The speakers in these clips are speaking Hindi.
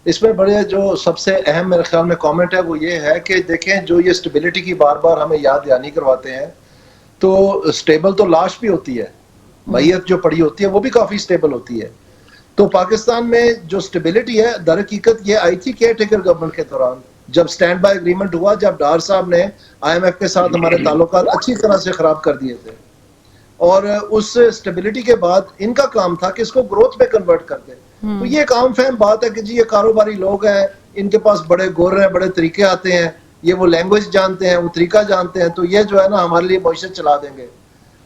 इसमें बड़े जो सबसे अहम मेरे ख्याल में कमेंट है वो ये है कि देखें, जो ये स्टेबिलिटी की बार बार हमें याद दहानी करवाते हैं, तो स्टेबल तो लाश भी होती है, मैयत जो पड़ी होती है वो भी काफी स्टेबल होती है। तो पाकिस्तान में जो स्टेबिलिटी है दर हकीकत ये आई थी केयर टेकर गवर्नमेंट के दौरान, जब स्टैंड बाय एग्रीमेंट हुआ, जब डार साहब ने IMF के साथ हमारे ताल्लुकात अच्छी तरह से खराब कर दिए थे, और उस स्टेबिलिटी के बाद इनका काम था कि इसको ग्रोथ में कन्वर्ट कर दे। तो ये एक आम फहम बात है कि जी ये कारोबारी लोग हैं, इनके पास बड़े गुर हैं, बड़े तरीके आते हैं, ये वो लैंग्वेज जानते हैं, वो तरीका जानते हैं, तो ये जो है ना हमारे लिए मईशत चला देंगे।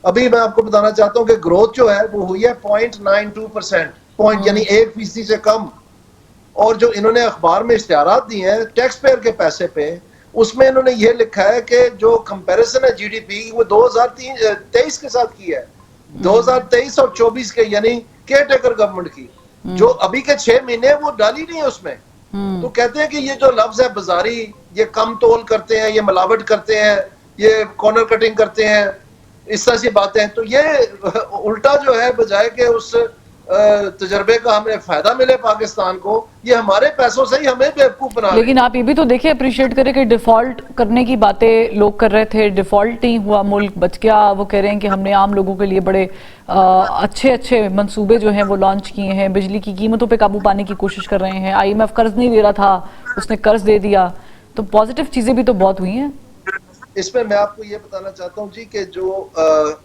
अभी मैं आपको बताना चाहता हूँ कि ग्रोथ जो है वो हुई है 0.92%, पॉइंट यानी 1% से कम। और जो इन्होंने अखबार में इश्तिहारात दिए हैं टैक्स पेयर के पैसे पे, उसमें इन्होंने ये लिखा है कि जो कंपैरिजन है GDP वो 2023 के साथ की है, 2023 और 24 के, यानी केयर टेकर गवर्नमेंट की, जो अभी के 6 महीने वो डाली नहीं है उसमें। तो कहते हैं कि ये जो लफ्ज है बाजारी, ये कम तोल करते हैं, ये मिलावट करते हैं, ये कॉर्नर कटिंग करते हैं, इस तरह की बातें। तो ये उल्टा जो है, बजाय के उस तजर्बे का हमें फायदा मिले पाकिस्तान को, ये हमारे पैसों से ही हमें बेवकूफ बना। लेकिन आप ये भी तो देखिए, अप्रिशिएट करें कि डिफॉल्ट करने की बातें लोग कर रहे थे, डिफॉल्ट नहीं हुआ, मुल्क बच गया। वो कह रहे हैं कि हमने आम लोगों के लिए बड़े अच्छे अच्छे मंसूबे जो हैं वो लॉन्च किए हैं, बिजली की कीमतों पे काबू पाने की कोशिश कर रहे हैं, IMF कर्ज नहीं दे रहा था, उसने कर्ज दे दिया। तो पॉजिटिव चीजें भी तो बहुत हुई हैं। इसमें मैं आपको ये बताना चाहता हूँ जी कि जो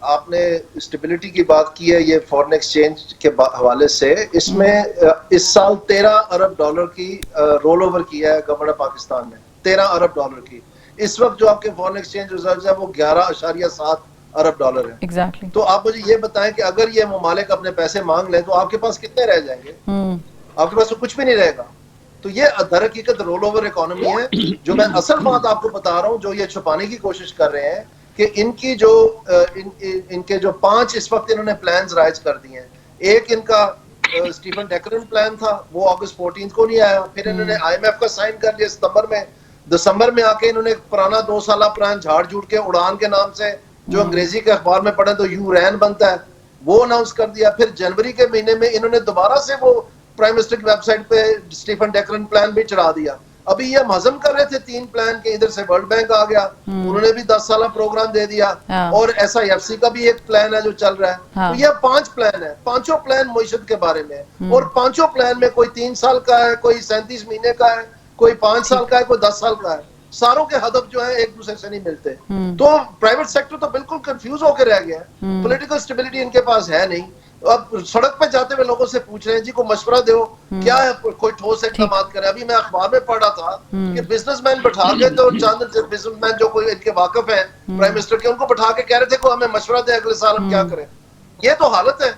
आपने स्टेबिलिटी की बात की है, ये फॉरेन एक्सचेंज के हवाले से, इसमें इस साल 13 अरब डॉलर की रोल ओवर किया है गवर्नमेंट पाकिस्तान ने, 13 अरब डॉलर की। इस वक्त जो आपके फॉरेन एक्सचेंज रिजर्व है वो 11.7 अरब डॉलर है। Exactly. तो आप मुझे ये बताएं कि अगर ये ममालिक अपने पैसे मांग लें तो आपके पास कितने रह जाएंगे? आपके पास तो कुछ भी नहीं रहेगा। तो ये दर हकीकत रोल ओवर इकोनॉमी है। जो मैं असल बात आपको बता रहा हूँ, जो ये छुपाने की कोशिश कर रहे हैं कि इनकी जो इनके जो 5 इस वक्त इन्होंने प्लान्स राइज कर दिए हैं। एक इनका स्टीफन डेकरन प्लान था, वो अगस्त 14 को नहीं आया। फिर इन्होंने IMF का साइन कर लिया सितंबर में। दिसंबर में आके इन्होंने पुराना 2 साल प्लान झाड़ झूठ के उड़ान के नाम से, जो अंग्रेजी के अखबार में पढ़े तो यूरैन बनता है, वो अनाउंस कर दिया। फिर जनवरी के महीने में इन्होंने दोबारा से वो प्राइम मिनिस्टर की वेबसाइट पे स्टीफन डेकरन प्लान भी चढ़ा दिया। अभी ये हम हजम कर रहे थे 3 प्लान के, इधर से वर्ल्ड बैंक आ गया, उन्होंने भी 10 साल प्रोग्राम दे दिया, और SIFC का भी एक प्लान है जो चल रहा है। तो ये 5 प्लान है, पांचों प्लान मईशत के बारे में, और पांचों प्लान में कोई 3 साल का है, कोई 37 महीने का है, कोई 5 साल का है, कोई 10 साल का है। सारों के हदफ जो है एक दूसरे से नहीं मिलते। तो प्राइवेट सेक्टर तो बिल्कुल कंफ्यूज होकर रह गया है। पॉलिटिकल स्टेबिलिटी इनके पास है नहीं। अब सड़क पे जाते हुए लोगों से पूछ रहे हैं जी को मशवरा दो, क्या है कोई ठोस इक़दाम करे। अभी मैं अखबार में पढ़ रहा था कि बिजनेसमैन बैठा के, तो चंद बिजनेसमैन जो कोई इनके वाकिफ है प्राइम मिनिस्टर के, उनको बैठा के कह रहे थे को हमें मशवरा दे अगले साल हम क्या करें। ये तो हालत है।